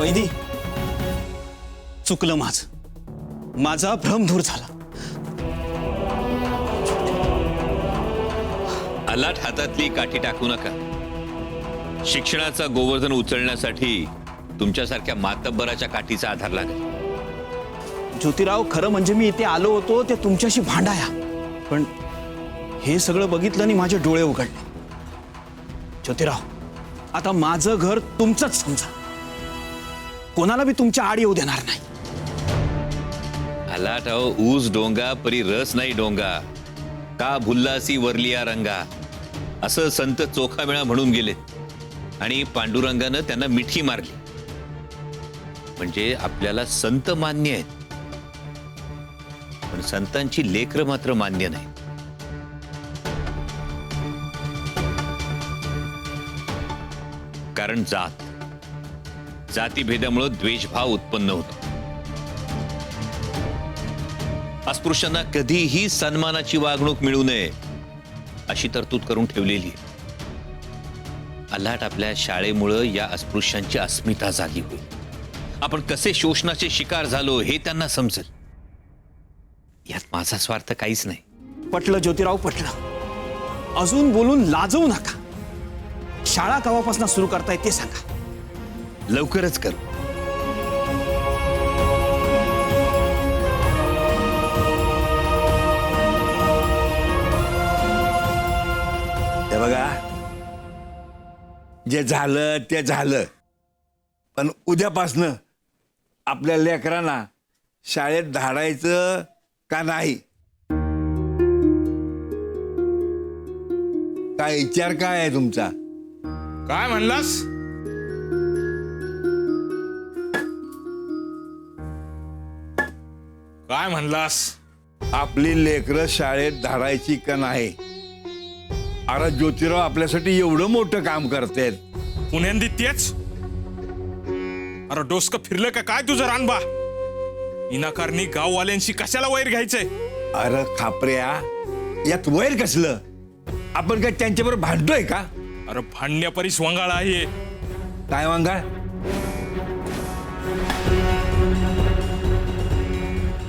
वैदी, चुकलं माझं, माझा भ्रम दूर झाला. अलाट हातातली काठी टाकू नका. शिक्षणाचा गोवर्धन उचलण्यासाठी तुमच्यासारख्या मातब्बराच्या काठीचा आधार लागेल. ज्योतिराव, खरं म्हणजे मी इथे आलो होतो ते तुमच्याशी भांडाया, पण हे सगळं बघितलं आणि माझे डोळे उघडले. ज्योतिराव, आता माझं घर तुमचंच समजा. कोणाला मी तुमच्या आड येऊ देणार नाही. अलाट अहो, ऊस डोंगा परी रस नाही डोंगा, का भुल्लासी वरलिया रंगा, असं संत चोखामेळा म्हणून गेले आणि पांडुरंगानं त्यांना मिठी मारली. म्हणजे आपल्याला संत मान्य आहेत, पण संतांची लेकरं मात्र मान्य नाही. कारण जातीभेदामुळे द्वेषभाव उत्पन्न होतो. अस्पृश्यांना कधीही सन्मानाची वागणूक मिळू नये अशी तरतूद करून ठेवलेली आहे. अल्लाट आपल्या शाळेमुळे या अस्पृश्यांची अस्मिता जागी होईल. आपण कसे शोषणाचे शिकार झालो हे त्यांना समजेल. यात माझा स्वार्थ काहीच नाही. पटलं ज्योतिराव, पटलं. अजून बोलून लाजवू नका. शाळा केव्हापासून सुरू करताय ते सांगा. लवकरच करू. हे बघा, जे झालं ते झालं, पण उद्यापासनं आपल्या लेकरांना शाळेत धाडायचं का नाही, काय विचार काय आहे तुमचा? काय म्हणलास? काय म्हणलास? आपली लेकरं शाळेत धाडायची का नाही? अरे ज्योतिराव आपल्यासाठी एवढं मोठं काम करतेत. पुण्यांदी तेच? अरे डोसकं फिरलं का काय तुझं रानबा? विनाकारणी गाववाल्यांशी कशाला वैर घ्यायचंय? अरे खापऱ्या, यात वैर कसलं? आपण काय त्यांच्याबरोबर भांडतोय का? अरे भांडण्यापरीस वंगाळ आहे. काय वांगाळ?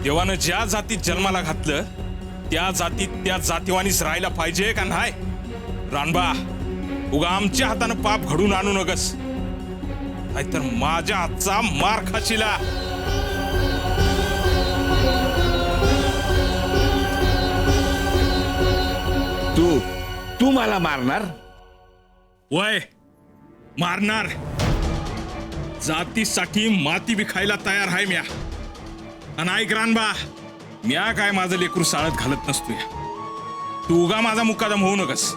देवानं ज्या जातीत जन्माला घातलं त्या जातीत त्या जातीवानीच राहायला पाहिजे का नाही? रानबा, उगा आमच्या हातानं पाप घडून आणू नकस, नाहीतर माझ्या हातचा मार खाशीला. तू मला मारणार? वय मारणार. जातीसाठी माती विखायला तयार आहे म्या. आणि ऐक रानबा, म्या काय माझं लेकरू साळत घालत नसतोय. तू उगा माझा मुकादम होऊ नकस.